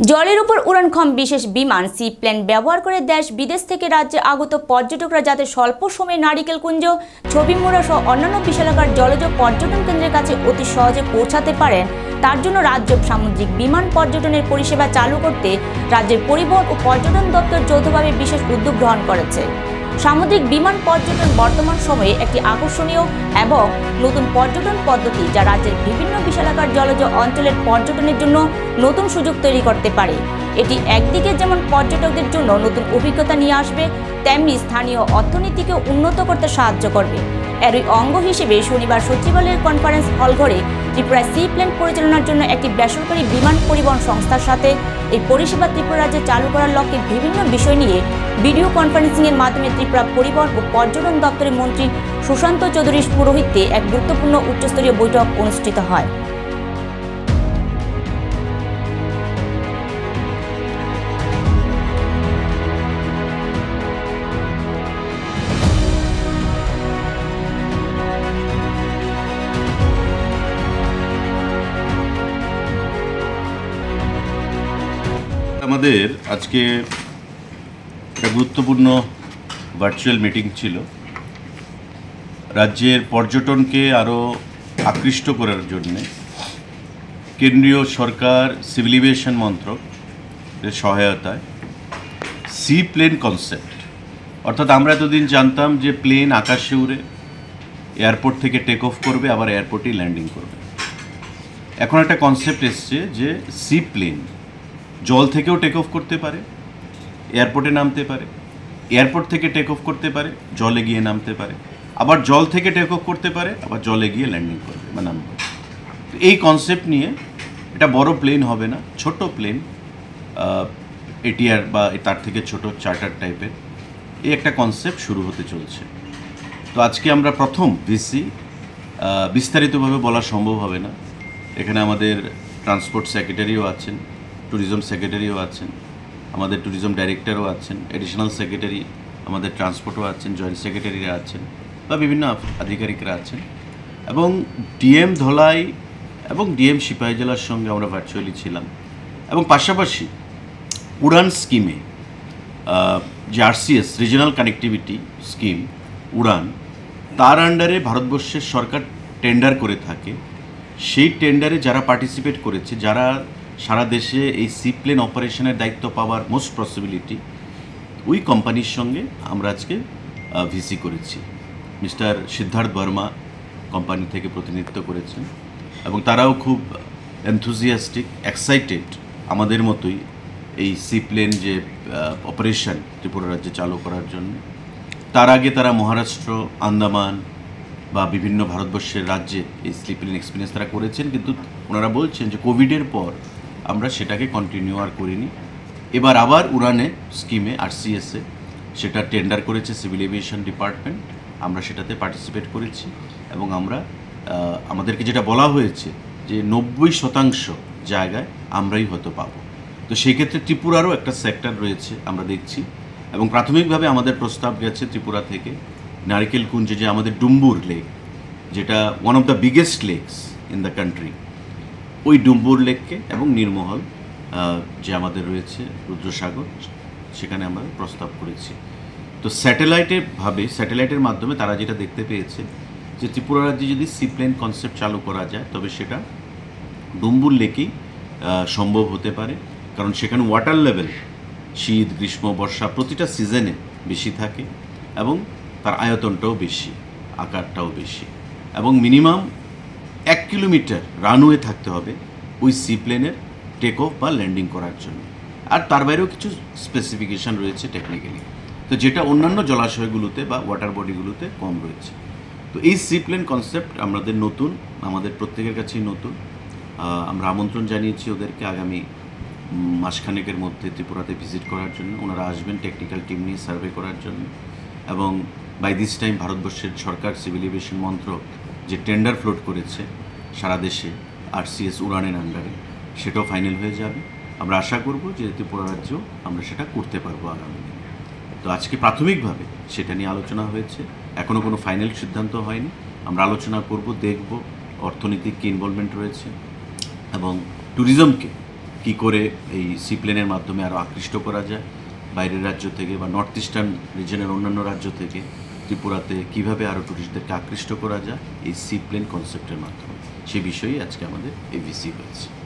জলের উপর উড়ানক্ষম বিশেষ বিমান সি প্লেন ব্যবহার করে দেশ বিদেশ থেকে রাজ্যে আগত পর্যটকরা যাতে স্বল্প সময়ে নারিকেলকুঞ্জ, ছবিমুড়া সহ অন্যান্য বিশালাকার জলজ পর্যটন কেন্দ্রের কাছে অতি সহজে পৌঁছাতে পারেন, তার জন্য রাজ্য সামুদ্রিক বিমান পর্যটনের পরিষেবা চালু করতে রাজ্যের পরিবহন ও পর্যটন দপ্তর যৌথভাবে বিশেষ উদ্যোগ গ্রহণ করেছে। সামুদ্রিক বিমান পর্যটন বর্তমান সময়ে একটি আকর্ষণীয় এবং নতুন পর্যটন পদ্ধতি, যা রাজ্যের বিভিন্ন বিশালাকার জলজ অঞ্চলের পর্যটনের জন্য নতুন সুযোগ তৈরি করতে পারে। এটি একদিকে যেমন পর্যটকদের জন্য নতুন অভিজ্ঞতা নিয়ে আসবে, তেমনি স্থানীয় অর্থনীতিকে উন্নত করতে সাহায্য করবে। এরই অঙ্গ হিসেবে শনিবার সচিবালয়ের কনফারেন্স হল ঘরে ত্রিপুরা সি প্লেন পরিচালনার জন্য একটি বেসরকারি বিমান পরিবহন সংস্থার সাথে এই পরিষেবা ত্রিপুরা রাজ্যে চালু করার লক্ষ্যে বিভিন্ন বিষয় নিয়ে ভিডিও কনফারেন্সিংয়ের মাধ্যমে ত্রিপুরা পরিবহন ও পর্যটন দপ্তরের মন্ত্রী সুশান্ত চৌধুরীর পুরোহিত্যে এক গুরুত্বপূর্ণ উচ্চস্তরীয় বৈঠক অনুষ্ঠিত হয়। আমাদের আজকে একটা গুরুত্বপূর্ণ ভার্চুয়াল মিটিং ছিল। রাজ্যের পর্যটনকে আরও আকৃষ্ট করার জন্যে কেন্দ্রীয় সরকার সিভিল এভিয়েশন মন্ত্রকের সহায়তায় সি প্লেন কনসেপ্ট, অর্থাৎ আমরা এতদিন জানতাম যে প্লেন আকাশে উড়ে এয়ারপোর্ট থেকে টেক অফ করবে, আবার এয়ারপোর্টেই ল্যান্ডিং করবে। এখন একটা কনসেপ্ট এসছে যে সি প্লেন জল থেকেও টেক অফ করতে পারে, এয়ারপোর্টে নামতে পারে, এয়ারপোর্ট থেকে টেক অফ করতে পারে, জলে গিয়ে নামতে পারে, আবার জল থেকে টেক অফ করতে পারে, আবার জলে গিয়ে ল্যান্ডিং করবে বা নামবে। এই কনসেপ্ট নিয়ে এটা বড় প্লেন হবে না, ছোট প্লেন, এটিআর বা তার থেকে ছোট চার্টার টাইপের, এই একটা কনসেপ্ট শুরু হতে চলছে। তো আজকে আমরা প্রথম ভিসি, বিস্তারিতভাবে বলা সম্ভব হবে না। এখানে আমাদের ট্রান্সপোর্ট সেক্রেটারিও আছেন, ট্যুরিজম সেক্রেটারিও আছেন, আমাদের ট্যুরিজম ডাইরেক্টরও আছেন, এডিশনাল সেক্রেটারি আমাদের ট্রান্সপোর্টও আছেন, জয়েন্ট সেক্রেটারিরা আছেন বা বিভিন্ন আধিকারিকরা আছেন, এবং ডিএম ধলাই এবং ডিএম সিপাহী জেলার সঙ্গে আমরা ভার্চুয়ালি ছিলাম। এবং পাশাপাশি উড়ান স্কিমে যে আরসিএস রিজিওনাল কানেক্টিভিটি স্কিম উড়ান, তার আন্ডারে ভারতবর্ষের সরকার টেন্ডার করে থাকে। সেই টেন্ডারে যারা পার্টিসিপেট করেছে, যারা সারা দেশে এই সি প্লেন অপারেশনের দায়িত্ব পাওয়ার মোস্ট পসিবিলিটি, ওই কোম্পানির সঙ্গে আমরা আজকে ভিসি করেছি। মিস্টার সিদ্ধার্থ বর্মা কোম্পানি থেকে প্রতিনিধিত্ব করেছেন এবং তারাও খুব এনথুজিয়াস্টিক, এক্সাইটেড আমাদের মতোই এই সি প্লেন যে অপারেশন ত্রিপুরা রাজ্যে চালু করার জন্য। তার আগে তারা মহারাষ্ট্র, আন্দামান বা বিভিন্ন ভারতবর্ষের রাজ্যে এই সি প্লেন এক্সপিরিয়েন্স তারা করেছেন, কিন্তু ওনারা বলছেন যে কোভিডের পর আমরা সেটাকে কন্টিনিউ আর করিনি। এবার আবার উড়ানে স্কিমে আরসিএসে সেটা টেন্ডার করেছে সিভিল এভিয়েশন ডিপার্টমেন্ট, আমরা সেটাতে পার্টিসিপেট করেছি এবং আমরা আমাদেরকে যেটা বলা হয়েছে যে 90% জায়গায় আমরাই হয়তো পাবো। তো সেই ক্ষেত্রে ত্রিপুরারও একটা সেক্টর রয়েছে আমরা দেখছি, এবং প্রাথমিকভাবে আমাদের প্রস্তাব গেছে ত্রিপুরা থেকে নারিকেলকুঞ্জে যে আমাদের ডুম্বুর লেক, যেটা one of the biggest lakes in the country, ওই ডুম্বুর লেককে এবং নীরমহল যে আমাদের রয়েছে রুদ্রসাগর, সেখানে আমরা প্রস্তাব করেছি। তো স্যাটেলাইটের মাধ্যমে তারা যেটা দেখতে পেয়েছে যে ত্রিপুরা রাজ্যে যদি সি প্লেন কনসেপ্ট চালু করা যায়, তবে সেটা ডুম্বুর লেকেই সম্ভব হতে পারে, কারণ সেখানে ওয়াটার লেভেল শীত, গ্রীষ্ম, বর্ষা প্রতিটা সিজনে বেশি থাকে এবং তার আয়তনটাও বেশি, আকারটাও বেশি, এবং মিনিমাম 1 কিলোমিটার রানওয়ে থাকতে হবে ওই সি প্লেনের টেক অফ বা ল্যান্ডিং করার জন্য। আর তার বাইরেও কিছু স্পেসিফিকেশান রয়েছে টেকনিক্যালি, তো যেটা অন্যান্য জলাশয়গুলোতে বা ওয়াটার বডিগুলোতে কম রয়েছে। তো এই সি প্লেন কনসেপ্ট আমাদের নতুন, আমাদের প্রত্যেকের কাছেই নতুন। আমরা আমন্ত্রণ জানিয়েছি ওদেরকে আগামী মাসখানেকের মধ্যে ত্রিপুরাতে ভিজিট করার জন্য। ওনারা আসবেন টেকনিক্যাল টিম নিয়ে সার্ভে করার জন্য, এবং বাই দিস টাইম ভারতবর্ষের সরকার সিভিল এভিয়েশন মন্ত্রক যে টেন্ডার ফ্লোট করেছে সারা দেশে আরসিএস উড়ানের আন্ডারে, সেটাও ফাইনাল হয়ে যাবে। আমরা আশা করব যে ত্রিপুরা রাজ্যেও আমরা সেটা করতে পারবো আগামী দিনে। তো আজকে প্রাথমিকভাবে সেটা নিয়ে আলোচনা হয়েছে, এখনও কোনো ফাইনাল সিদ্ধান্ত হয়নি। আমরা আলোচনা করব, দেখব অর্থনৈতিক কী ইনভলভমেন্ট রয়েছে এবং ট্যুরিজমকে কি করে এই সি প্লেনের মাধ্যমে আরও আকৃষ্ট করা যায় বাইরের রাজ্য থেকে বা নর্থ ইস্টার্ন রিজনের অন্যান্য রাজ্য থেকে ত্রিপুরাতে কীভাবে আরও টুরিস্টদেরকে আকৃষ্ট করা যায় এই সি প্লেন কনসেপ্টের মাধ্যমে, সে বিষয়েই আজকে আমাদের এই ভিসি হয়েছে।